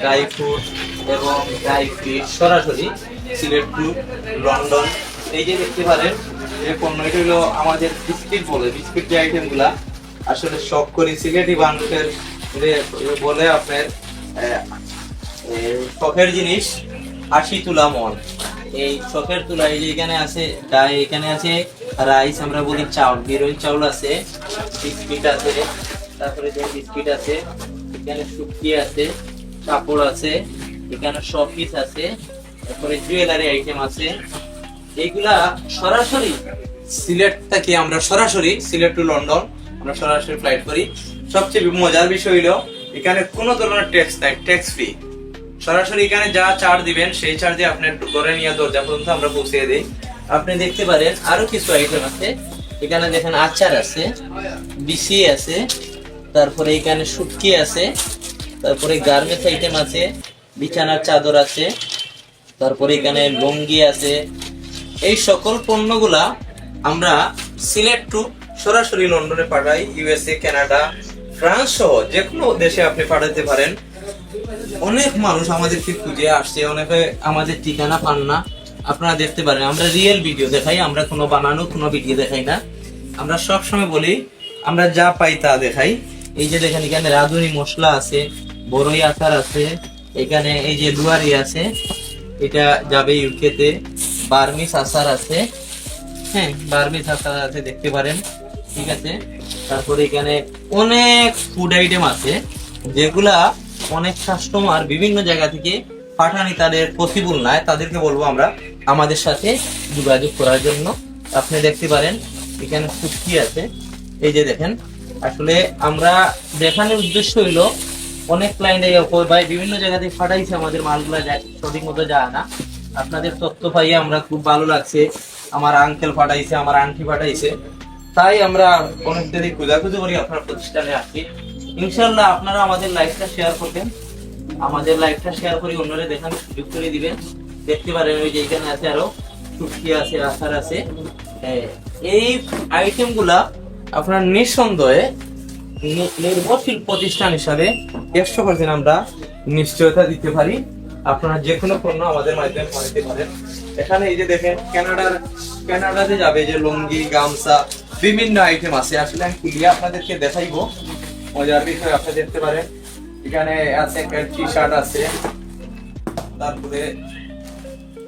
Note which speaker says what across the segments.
Speaker 1: Dry fruit এবং dry fish সরাসরি Sylhet to London. এই যে দেখতে পারেন যে পণ্য, এটা হলো আমাদের বিস্কিট বলে, বিস্কিট যে আইটেমগুলা আসলে শখ করি সিলেটি মানুষের বলে আপনার শখের জিনিস হাসি তুলা মন। এই শখের তুলা এই যে এখানে আছে ডাই, এখানে আছে রাইস, আমরা বলি চাউল, বিরোইন চাউল আছে, বিস্কিট আছে, তারপরে যে বিস্কিট আছে, এখানে শুটকি আছে, কাপড় আছে, এখানে শপিস আছে, তারপরে জুয়েলারি আইটেম আছে। এইগুলা সরাসরি সিলেট থেকে আমরা সরাসরি সিলেট টু লন্ডন আমরা সরাসরি ফ্লাইট করি। সবচেয়ে মজার বিষয় হলো এখানে কোনো ধরনের ট্যাক্স নাই, ট্যাক্স ফ্রি। সরাসরি এখানে যা চার্জ দিবেন সেই চার্জে আপনার ঘরে নিয়ে দরজা পর্যন্ত আমরা পৌঁছে দিই। আপনি দেখতে পারেন আরো কিছু আইটেম আছে, এখানে দেখেন আচার আছে, বিসি আছে, তারপরে এখানে শুটকি আছে, তারপরে গার্মেন্টস আইটেম আছে, বিছানার চাদর আছে, তারপরে এখানে লুঙ্গি আছে। এই সকল পণ্যগুলা আমরা সিলেট টু সরাসরি লন্ডনে পাঠাই। ইউএসএ, কানাডা, ফ্রান্স সহ যে কোনো দেশে আপনি পাঠাতে পারেন। অনেক মানুষ আমাদেরকে খুঁজে আসছে, অনেকে আমাদের ঠিকানা পান না। আপনারা দেখতে পারেন আমরা রিয়েল ভিডিও দেখাই, আমরা কোনো বানানো কোনো ভিডিও দেখাই না। আমরা সব সময় বলি আমরা যা পাই তা দেখাই। এই যে দেখেন এখানে রাঁধুনি মশলা আছে, বড়ই আচার আছে, এখানে এই যে লুয়ারি আছে, এটা যাবে ইউকেতে। বার্মিস আচার আছে, হ্যাঁ বার্মিস আচার আছে দেখতে পারেন, ঠিক আছে। তারপরে এখানে অনেক ফুড আইটেম আছে যেগুলা অনেক কাস্টমার বিভিন্ন জায়গা থেকে পাঠানি তাদের পসিবল নয়, তাদেরকে বলবো আমরা আমাদের সাথে যোগাযোগ করার জন্য। আপনি দেখতে পারেন এখানে শুটকি আছে, এই যে দেখেন। আসলে আমরা দেখানোর উদ্দেশ্য হইলো অনেক ক্লায়েন্ট ভাই বিভিন্ন জায়গা থেকে পাঠাইছে, আমাদের মালগুলা সঠিক মতো যায় না। আপনাদের তথ্য পাইয়ে আমরা খুব ভালো লাগছে, আমার আঙ্কেল পাঠাইছে, আমার আন্টি পাঠাইছে, তাই আমরা অনেক দেরি খোঁজাখুঁজি করি আপনার প্রতিষ্ঠানে আসছি। ইনশাল্লাহ আপনারা আমাদের লাইভটা শেয়ার করবেন, আমাদের লাইভটা শেয়ার করে অন্যরা দেখানোর সুযোগ করে দিবেন। দেখতে পারেন ওই যে এখানে আছে আরো শুটকি আছে, আচার আছে। এই আইটেম গুলা আপনার নিঃসন্দেহে নির্ভরশীল প্রতিষ্ঠান হিসাবে 100% আমরা নিশ্চয়তা দিতে পারি। আপনারা যে কোনো পণ্য আমাদের মাধ্যমে পাঠাতে পারেন। এখানে এই যে দেখেন কানাডাতে যাবে যে লুঙ্গি, গামছা, বিভিন্ন আইটেম আছে। আসলে আমি খুলিয়ে আপনাদেরকে দেখাইবো, মজার বিষয়। আপনি দেখতে পারেন এখানে আছে টি শার্ট আছে, তারপরে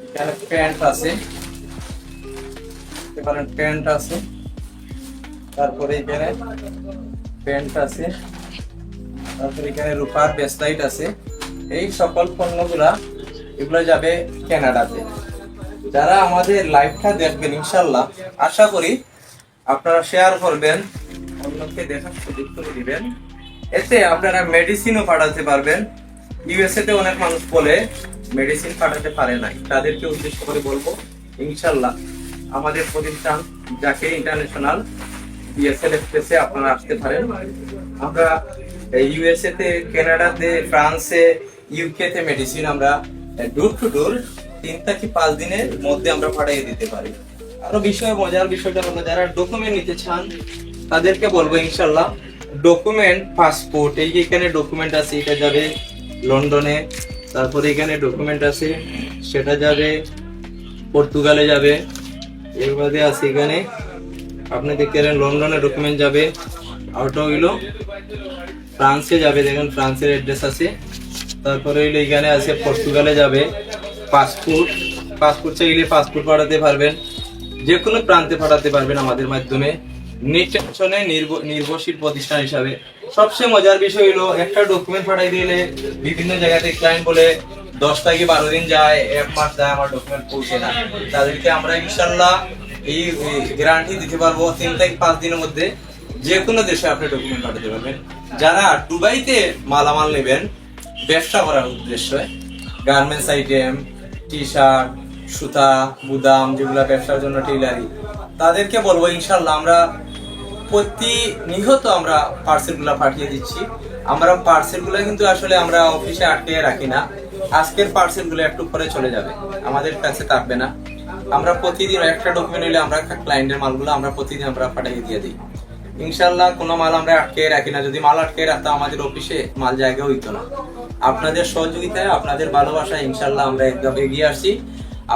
Speaker 1: এখানে প্যান্ট আছে, দেখতে পারেন প্যান্ট আছে, তারপরে এখানে প্যান্ট আছে, তারপরে এখানে রূপার ব্রেসলাইট আছে। এই সকল পণ্যগুলা এগুলো যাবে কানাডাতে। যারা আমাদের লাইভটা দেখবেন ইনশাল্লাহ আশা করি আপনারা শেয়ার করবেন, অন্যকে দেখার সুযোগ করে দিবেন। এতে আপনারা মেডিসিনও পাঠাতে পারবেন। ইউএসএ তে অনেক মানুষ বলে মেডিসিন পাঠাতে পারে নাই, তাদেরকে উদ্দেশ্য করে বলবো ইনশাল্লাহ আমাদের প্রতিষ্ঠান যাকে ইন্টারন্যাশনাল ডিএসএল এক্সপ্রেসে আপনারা আসতে পারেন। আমরা ইউএসএ তে, কানাডাতে, ফ্রান্সে, ইউকে তে মেডিসিন আমরা ডোর টু ডোর 3 থেকে 5 দিনের মধ্যে আমরা পাঠিয়ে দিতে পারি। আরো মজার বিষয়টা হলো যারা ডকুমেন্ট নিতে চান তাদেরকে বলবো ইনশাল্লাহ ডকুমেন্ট, পাসপোর্ট, এই যে এখানে ডকুমেন্ট আছে এটা যাবে লন্ডনে, তারপরে এখানে ডকুমেন্ট আছে সেটা যাবে পর্তুগালে যাবে, এর বাদে আছে এখানে আপনি দেখতে পারেন লন্ডনে ডকুমেন্ট যাবে, আউটো হইলো ফ্রান্সে যাবে, দেখেন ফ্রান্সের অ্যাড্রেস আছে, তারপরে হইলো এখানে আছে পর্তুগালে যাবে। পাসপোর্ট চাইলে পাসপোর্ট পাঠাতে পারবেন, যে কোনো প্রান্তে পাঠাতে পারবেন আমাদের মাধ্যমে। নির্বাচনে নির্ভরশীল প্রতিষ্ঠান হিসাবে সবচেয়ে মজার বিষয় হলো একটা ডকুমেন্ট পাঠাই দিলে বিভিন্ন জায়গাতে ক্লায়েন্ট বলে 10 থেকে 12 দিন যায়, 1 মাস যায়, আমার ডকুমেন্ট পৌঁছে না। তাদেরকে আমরা ইনশাল্লাহ এই গ্যারান্টি দিতে পারবো 3 থেকে 5 দিনের মধ্যে যে কোনো দেশে আপনি ডকুমেন্ট পাঠাতে পারবেন। যারা দুবাইতে মালামাল নেবেন ব্যবসা করার উদ্দেশ্যে, গার্মেন্টস আইটেম, টি শার্ট, সুতা, বুদাম, যেগুলো ব্যবসার জন্য টেইলারি, তাদেরকে বলবো ইনশাল্লাহ আমরা প্রতিনিয়ত আমরা পার্সেলগুলো পাঠিয়ে দিচ্ছি। আমরা পার্সেলগুলো কিন্তু আসলে আমরা অফিসে আটকে রাখি না, আজকের পার্সেলগুলো একটু পরে চলে যাবে, আমাদের কাছে থাকবে না। আমরা প্রতিদিন একটা ডকুমেন্ট নিলে আমরা ক্লায়েন্টের মালগুলো আমরা প্রতিদিন আমরা পাঠিয়ে দিয়ে দিই ইনশাল্লাহ। কোনো মাল আমরা আটকে রাখি না, যদি মাল আটকে রাখতাম আমাদের অফিসে মাল জায়গা হইতো না। আপনাদের সহযোগিতায়, আপনাদের ভালোবাসায় ইনশাল্লাহ আমরা একদম এগিয়ে আসছি।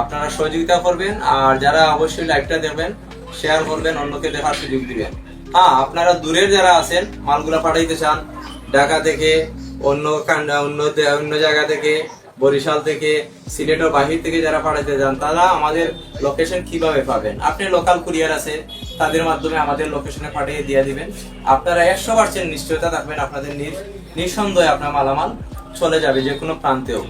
Speaker 1: আপনারা সহযোগিতা করবেন, আর যারা অবশ্যই লাইভটা দেখবেন, শেয়ার করবেন, অন্যকে দেখার সুযোগ দিবেন। হ্যাঁ, আপনারা দূরের যারা আছেন, মালগুলা পাঠাইতে চান ঢাকা থেকে, অন্য অন্য জায়গা থেকে, বরিশাল থেকে, সিলেটের বাহির থেকে যারা পাঠাইতে চান, তারা আমাদের লোকেশন কিভাবে পাবেন? আপনি লোকাল কুরিয়ার আছে, তাদের মাধ্যমে আমাদের লোকেশনে পাঠিয়ে দিয়ে দিবেন। আপনারা 100% নিশ্চয়তা থাকবেন, আপনাদের নিঃসন্দেহে আপনার মালামাল চলে যাবে যে কোনো প্রান্তেও।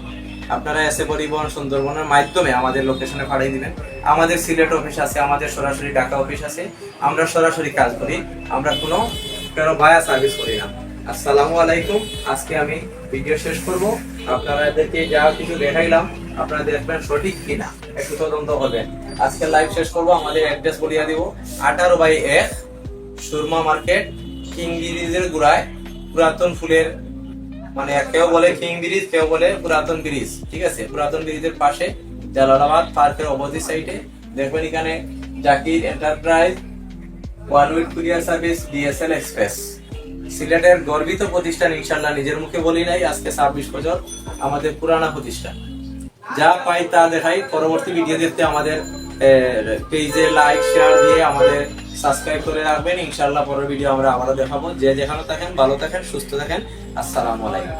Speaker 1: আপনারা এসে পরিবহন সুন্দরবনের মাধ্যমে আমাদের লোকেশনে পাঠিয়ে দিবেন। আমাদের সিলেট অফিস আছে, আমাদের সরাসরি ঢাকা অফিস আছে, আমরা সরাসরি কাজ করি, আমরা কোনো ভায়া সার্ভিস করি না। আসসালামু আলাইকুম। আজকে আমি ভিডিও শেষ করব। আপনারা এদেরকে যা কিছু দেখাইলাম আপনারা দেখবেন সঠিক কিনা, একটু তদন্ত করবেন। আজকে লাইভ শেষ করব। আমাদের অ্যাড্রেস বলিয়ে দিব, 18/1 সুরমা মার্কেট, কিং ব্রিজের গোড়ায়, পুরাতন ফুলের মানে কেউ বলে কিং ব্রিজ, কেউ বলে পুরাতন ব্রিজ, ঠিক আছে? পুরাতন ব্রিজের পাশে জালালাবাদ পার্কের অপোজিট সাইডে দেখবেন এখানে Zakir enterprise, one week courier service, DSL express, সিলেটের গর্বিত প্রতিষ্ঠান। ইনশাল্লাহ নিজের মুখে বলি নাই, আজকে 26 বছর আমাদের পুরানা প্রতিষ্ঠান। যা পাই তা দেখাই। পরবর্তী ভিডিও দেখতে আমাদের পেজে লাইক শেয়ার দিয়ে আমাদের সাবস্ক্রাইব করে রাখবেন। ইনশাল্লাহ পরের ভিডিও আমরা আবারও দেখাবো। যে যেখানে থাকেন ভালো থাকেন, সুস্থ থাকেন। আসসালামু আলাইকুম।